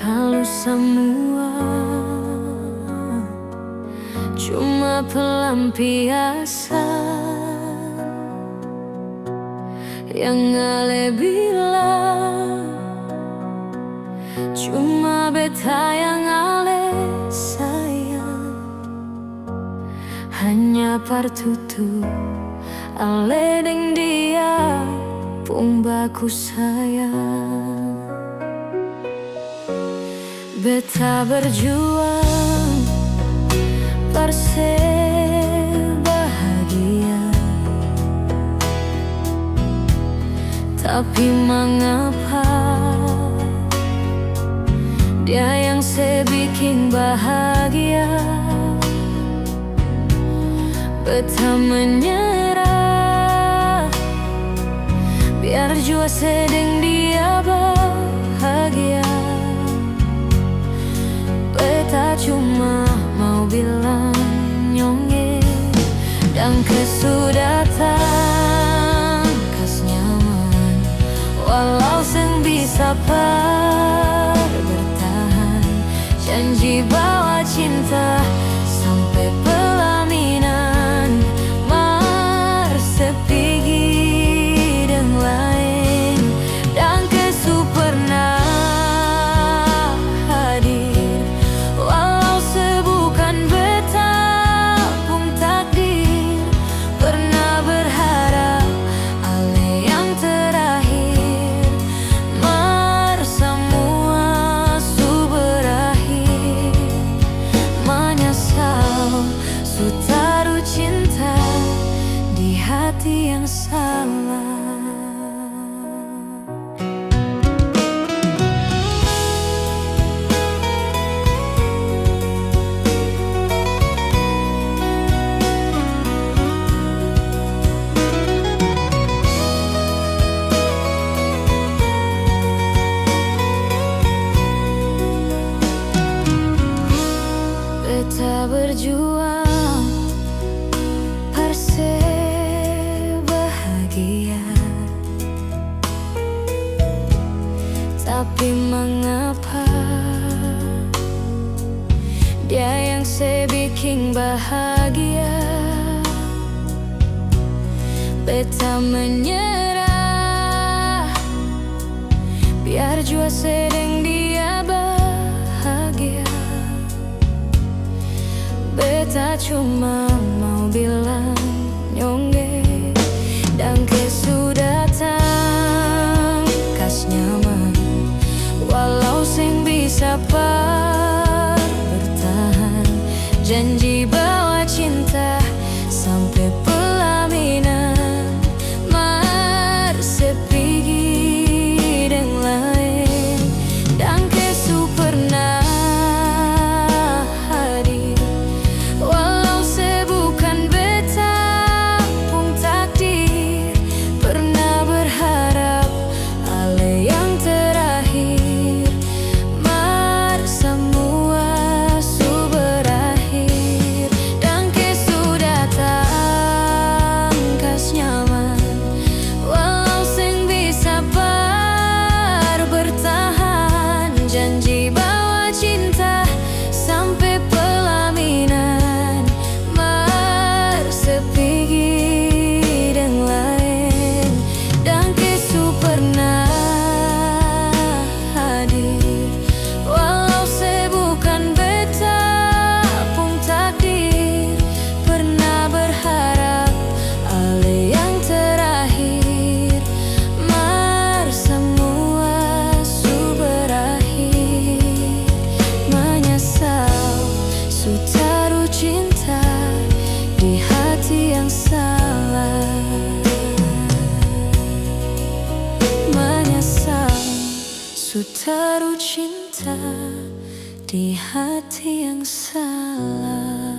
Kalau semua cuma pelampiasan yang Ale bilang, cuma beta yang Ale sayang. Hanya partutu Ale deng dia pun baku sayang. Beta berjuang parse bahagia, tapi mengapa dia yang sebikin bahagia. Beta menyerah, biar jua sedeng dia bahagia. Beta cuma mau bilang nyonge dan kesudatan kas nyaman, walau seng bisa bertahan. Janji bawa cinta sampai pelaminan, mar sepigi deng lain dan kesu pernah hadir. Walau sebukan beta pun takdir, pernah berharap Ale yang terakhir. Mar semua su berakhir, menyesal su taruh cinta di hati yang salah. Beta berjuang parse bahagia, tapi mengapa dia yang sebikin bahagia. Beta menyerah, biar jua sedeng dia bahagia. Beta cuma mau bilang nyonge dan kesudatan kas nyaman, walau seng bisa bertahan. Janji bawa cinta sampai pelaminan, mar sepigi deng lain dan kesu pernah hadir. Walau sebukan beta pun takdir, pernah berharap Ale yang terakhir. Mar semua su berakhir dan kesudatan kas nyaman, walau seng bisa bertahan. Janji bawa cinta sampai pelaminan, mar sepigi deng lain dan kesu pernah hadir. Walau sebukan beta pun takdir, pernah berharap Ale yang terakhir. Mar semua su berakhir, menyesal su taruh cinta di hati yang salah. Menyesal su taruh cinta di hati yang salah.